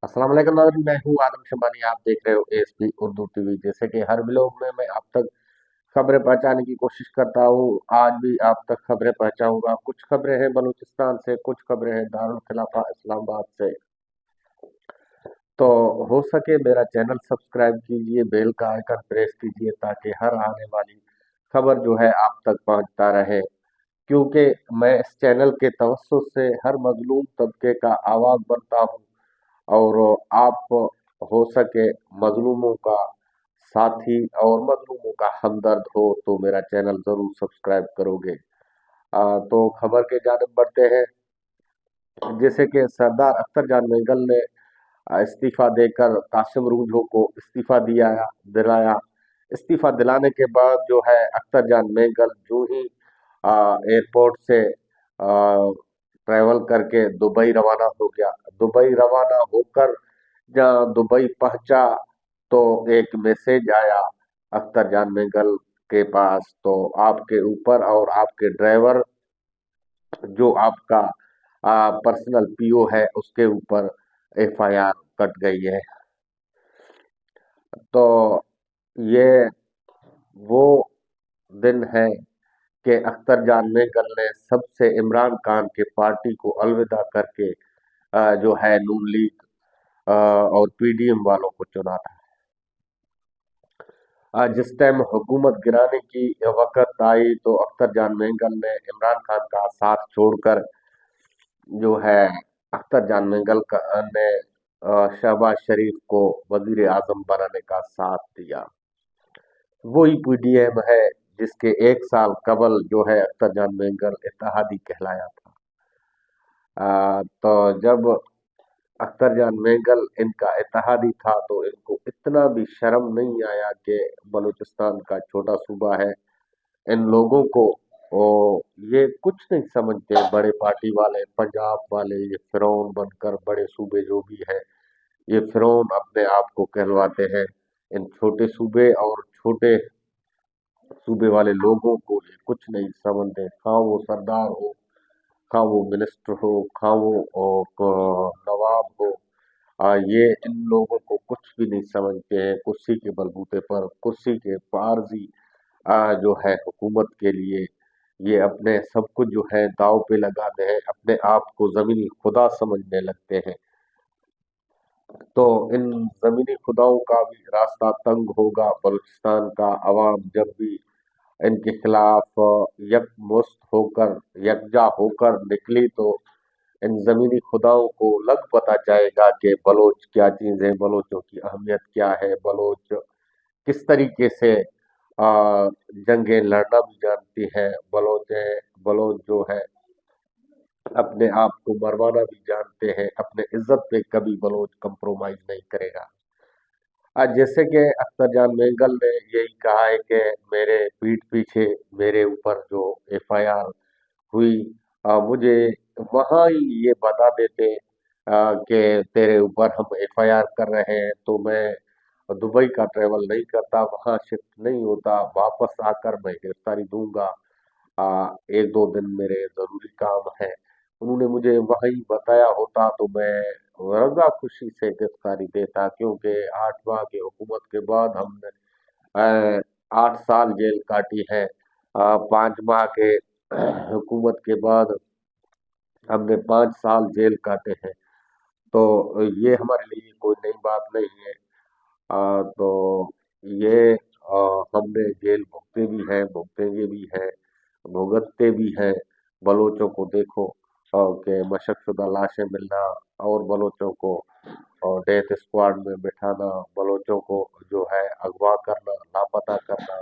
अस्सलाम वालेकुम नाज़रीन, मैं हूँ आदम शमानी। आप देख रहे हो एएसपी उर्दू टीवी। जैसे कि हर व्लॉग में मैं आप तक खबरें पहुंचाने की कोशिश करता हूँ, आज भी आप तक खबरें पहुंचाऊंगा। कुछ खबरें हैं बलूचिस्तान से, कुछ खबरें हैं दारुल खिलाफा इस्लामाबाद से। तो हो सके मेरा चैनल सब्सक्राइब कीजिए, बेल का आइकन प्रेस कीजिए ताकि हर आने वाली खबर जो है आप तक पहुंचता रहे। क्योंकि मैं इस चैनल के तवज्जुह से हर मजलूम तबके का आवाज बनता हूँ, और आप हो सके मजलूमों का साथी और मजलूमों का हमदर्द हो तो मेरा चैनल जरूर सब्सक्राइब करोगे। तो खबर के जानब बढ़ते हैं। जैसे कि सरदार अख्तर जान मैगल ने इस्तीफा देकर कासिम रूझो को इस्तीफा दिलाया। इस्तीफा दिलाने के बाद जो है अख्तर जान मैगल जो ही एयरपोर्ट से ट्रैवल करके दुबई रवाना हो गया। दुबई रवाना होकर जहाँ दुबई पहुंचा तो एक मैसेज आया अख्तर जान मैगल के पास, तो आपके ऊपर और आपके ड्राइवर जो आपका पर्सनल पीओ है उसके ऊपर एफआईआर कट गई है। तो ये वो दिन है कि अख्तर जान मैगल ने सबसे इमरान खान के पार्टी को अलविदा करके जो है नून लीग और पीडीएम वालों को चुना था। जिस टाइम हुकूमत गिराने की वक्त आई तो अख्तर जान मैगल ने इमरान खान का साथ छोड़कर जो है अख्तर जान मैगल ने शहबाज शरीफ को वजीर आजम बनाने का साथ दिया। वही पीडीएम है जिसके एक साल कबल जो है अख्तर जान मैगल इत्तेहादी कहलाया था। तो जब अख्तर जान मैगल इनका इत्तेहादी था तो इनको इतना भी शर्म नहीं आया कि बलूचिस्तान का छोटा सूबा है, इन लोगों को ओ, ये कुछ नहीं समझते। बड़े पार्टी वाले पंजाब वाले ये फिरौन बनकर बड़े सूबे जो भी है ये फिरौन अपने आप को कहलवाते हैं। इन छोटे सूबे और छोटे सूबे वाले लोगों को ये कुछ नहीं समझते, खा वो सरदार हो, खा वो मिनिस्टर हो, खा वो नवाब हो। ये इन लोगों को कुछ भी नहीं समझते हैं। कुर्सी के बलबूते पर, कुर्सी के पारजी जो है हुकूमत के लिए ये अपने सब कुछ जो है दाव पे लगाते हैं, अपने आप को जमीनी खुदा समझने लगते हैं। तो इन जमीनी खुदाओं का भी रास्ता तंग होगा। बलूचिस्तान का अवाम जब भी इनके खिलाफ यकमुश्त होकर यकजा होकर निकली तो इन जमीनी खुदाओं को लग पता जाएगा कि बलोच क्या चीज है, बलोचों की अहमियत क्या है, बलोच किस तरीके से जंगें लड़ना भी जानती है। बलोच जो है अपने आप को मरवाना भी जानते हैं। अपने इज्जत पे कभी बलोच कंप्रोमाइज नहीं करेगा। आज जैसे कि अख्तर जान मैगल ने यही कहा है कि मेरे पीठ पीछे मेरे ऊपर जो एफआईआर हुई, मुझे वहां ही ये बता देते कि तेरे ऊपर हम एफआईआर कर रहे हैं तो मैं दुबई का ट्रेवल नहीं करता, वहां शिफ्ट नहीं होता, वापस आकर मैं गिरफ्तारी दूंगा। एक दो दिन मेरे जरूरी काम है। उन्होंने मुझे वही बताया होता तो मैं रजा खुशी से गिरफ्तारी देता, क्योंकि 8 माह की हुकूमत के बाद हमने 8 साल जेल काटी है। 5 माह के हुकूमत के बाद हमने 5 साल जेल काटे हैं। तो ये हमारे लिए कोई नई बात नहीं है। तो ये हमने जेल भुगते भी हैं, भुगतेंगे भी हैं, भुगतते भी हैं। बलोचों को देखो कि मशकशुदा लाशें मिलना, और बलोचों को और डेथ स्क्वाड में बिठाना, बलोचों को जो है अगवा करना, लापता करना,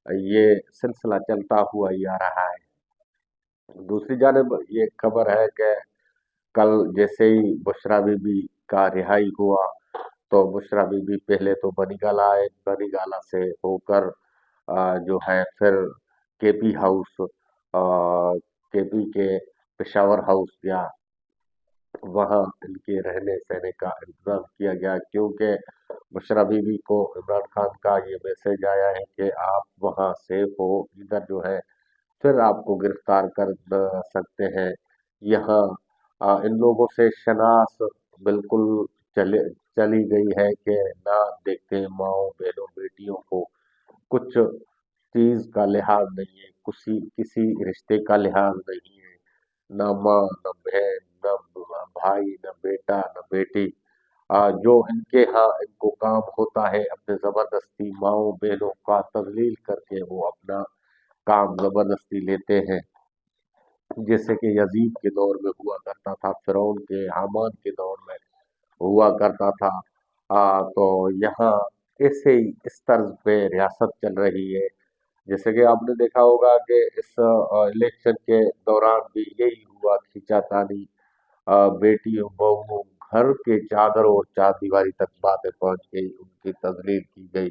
ये सिलसिला चलता हुआ ही आ रहा है। दूसरी जानब ये खबर है कि कल जैसे ही बुशरा बीबी का रिहाई हुआ तो बुशरा बीबी पहले तो बनीगाला आए, बनीगाला से होकर जो है फिर केपी हाउस, केपी के पेशावर हाउस गया। वहां इनके रहने सहने का इंतजाम किया गया, क्योंकि बुशरा बीबी को इमरान खान का ये मैसेज आया है कि आप वहां सेफ हो, इधर जो है फिर आपको गिरफ्तार कर सकते हैं। यहाँ इन लोगों से शनास बिल्कुल चले चली गई है कि ना देखते हैं माँओं बहनों बेटियों को, कुछ चीज का लिहाज नहीं है, किसी किसी रिश्ते का लिहाज नहीं है, न माँ न बहन न भाई न बेटा न बेटी। जो इनके यहाँ इनको काम होता है अपने जबरदस्ती माँओं बहनों का तजलील करके वो अपना काम जबरदस्ती लेते हैं, जैसे कि यजीद के दौर में हुआ करता था, फिरौन के हामान के दौर में हुआ करता था। तो यहाँ ऐसे ही इस तर्ज पे रियासत चल रही है। जैसे कि आपने देखा होगा कि इस इलेक्शन के दौरान भी यही हुआ, खींचातानी, बेटी बहुओं घर के चादर और चारदीवारी तक बातें पहुंच गई, उनकी तजलील की गई।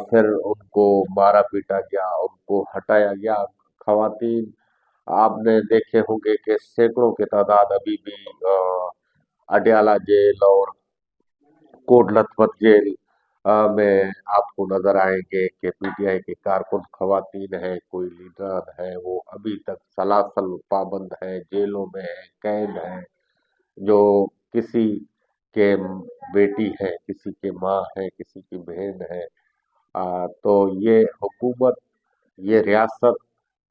फिर उनको मारा पीटा गया, उनको हटाया गया। खवातीन आपने देखे होंगे कि सैकड़ों की तादाद अभी भी अडयाला जेल और कोट लखपत जेल में आपको नजर आएंगे कि पीटीआई के कारकुन खवातीन हैं, कोई लीडर है, वो अभी तक सलासल पाबंद है, जेलों में है, कैद है, जो किसी के बेटी है, किसी के माँ है, किसी की बहन है। तो ये हुकूमत, ये रियासत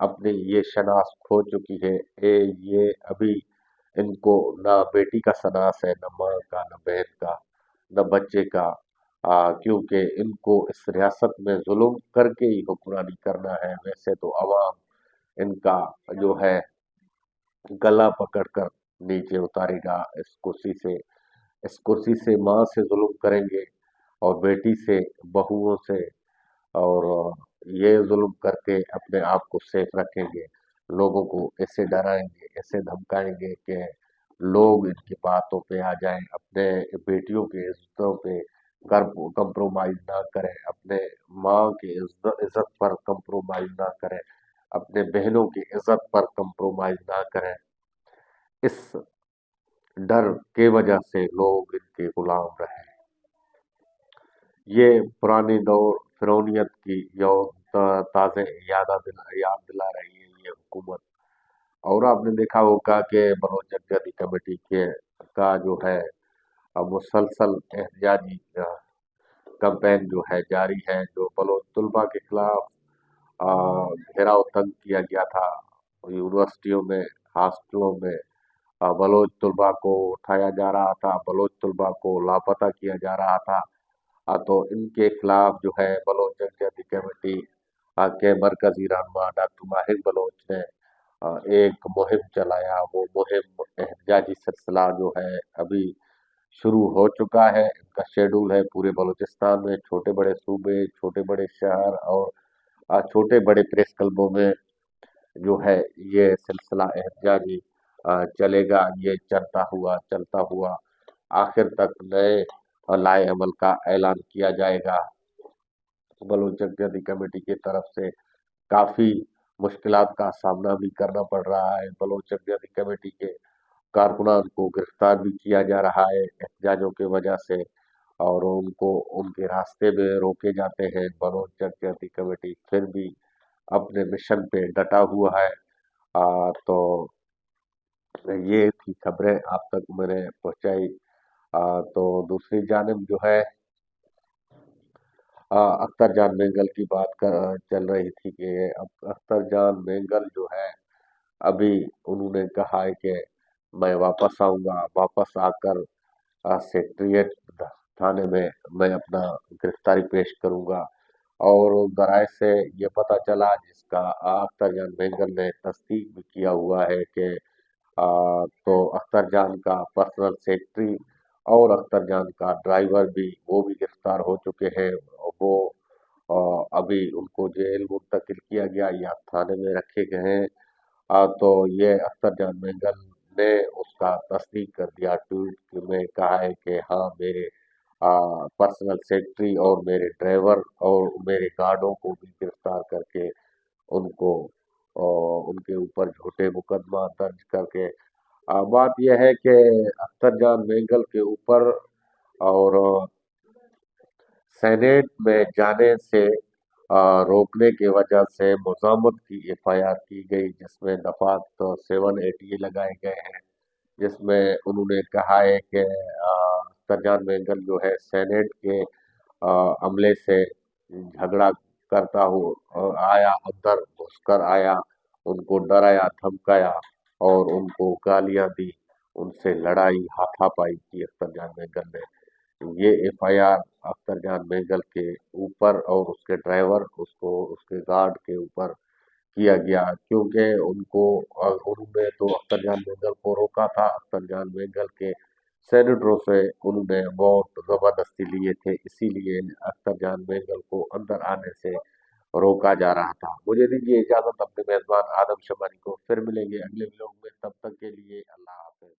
अपनी ये शनाख्त खो चुकी है। ये अभी इनको ना बेटी का सनास है, न माँ का, न बहन का, न बच्चे का। क्योंकि इनको इस रियासत में जुल्म करके ही हुक्मरानी करना है। वैसे तो अवाम इनका जो है गला पकड़कर नीचे उतारेगा इस कुर्सी से माँ से जुल्म करेंगे और बेटी से, बहुओं से, और ये जुल्म करके अपने आप को सेफ रखेंगे। लोगों को ऐसे डराएंगे, ऐसे धमकाएंगे कि लोग इनकी बातों पे आ जाएं, अपने बेटियों की इज्जतों पे कंप्रोमाइज ना करें, अपने माँ की इज्जत पर कंप्रोमाइज ना करें, अपने बहनों की इज्जत पर कंप्रोमाइज ना करें। इस डर के वजह से लोग इनके गुलाम रहे। ये पुरानी दौर फिरौनियत की ताज़े याद दिला रही है ये हुकूमत। और आपने देखा होगा कि बलोच जगजाती कमेटी के का जो है अब मुसलसल एहतजाजी कैंपेन जो है जारी है, जो बलोच तुलबा के खिलाफ घेराव तंग किया गया था यूनिवर्सिटियों में, हॉस्टलों में। बलोच तलबा को उठाया जा रहा था, बलोच तलबा को लापता किया जा रहा था। तो इनके खिलाफ जो है बलोच जनजाति कमेटी के मरकजी रहनुमा डॉक्टर माहिर बलोच ने एक मुहिम चलाया। वो मुहिम एहतजाजी सिलसिला जो है अभी शुरू हो चुका है। इनका शेड्यूल है पूरे बलूचिस्तान में, छोटे बड़े सूबे, छोटे बड़े शहर और छोटे बड़े प्रेस क्लबों में जो है ये सिलसिला एहतजाजी चलेगा। ये चलता हुआ आखिर तक नए लाए अमल का ऐलान किया जाएगा। बलूच जनजाति कमेटी की तरफ से काफी मुश्किलात का सामना भी करना पड़ रहा है। बलूच जनजाति कमेटी के कारकुनान को गिरफ्तार भी किया जा रहा है एहतजाजों की वजह से, और उनको उनके रास्ते में रोके जाते हैं। बलूच जनजाति कमेटी फिर भी अपने मिशन पे डटा हुआ है। तो ये थी खबरें आप तक मैंने पहुंचाई। तो दूसरी जानिब जो है अख्तर जान बेंगल की चल रही थी कि अब अख्तर जान बेंगल जो है अभी उन्होंने कहा है कि मैं वापस आऊंगा, वापस आकर सेक्रेटेरिएट थाने में मैं अपना गिरफ्तारी पेश करूंगा। और जराये से ये पता चला, जिसका अख्तर जान बेंगल ने तस्दीक भी किया हुआ है कि तो अख्तर जान का पर्सनल सेक्रेटरी और अख्तर जान का ड्राइवर भी वो भी गिरफ्तार हो चुके हैं। वो अभी उनको जेल मुंतकिल किया गया या थाने में रखे गए हैं। तो ये अख्तर जान बेंगल ने उसका तस्दीक कर दिया, ट्वीट में कहा है कि हाँ मेरे पर्सनल सेक्रेटरी और मेरे ड्राइवर और मेरे गार्डों को भी गिरफ्तार करके उनको उनके ऊपर झूठे मुकदमा दर्ज करके। बात यह है कि अख्तर जान बेंगल के ऊपर और सेनेट में जाने से रोकने की वजह से मुज़ामत की एफआईआर की गई, जिसमें दफात तो 780 लगाए गए हैं, जिसमें उन्होंने कहा है कि اختر جان مینگل جو ہے سینیٹ کے عملے سے جھگڑا کرتا ہوا آیا، اندر گھس کر آیا، ان کو ڈرایا دھمکایا اور ان کو گالیاں دی، ان سے لڑائی ہاتھا پائی کی اختر جان مینگل نے۔ یہ ایف آئی آر اختر جان مینگل کے اوپر اور اس کے ڈرائیور اس کے گارڈ کے اوپر کیا گیا، کیونکہ انہوں نے تو اختر جان مینگل کو روکا تھا، اختر جان مینگل کے سینیٹروں سے انہوں نے بہت زبردستی لیے تھے، اسی لیے اختر جان مینگل کو اندر آنے سے روکا جا رہا تھا۔ مجھے دیجیے اجازت، اپنے میزبان آدم شماری کو پھر ملیں گے اگلے ولاگ میں، تب تک کے لیے اللہ حافظ۔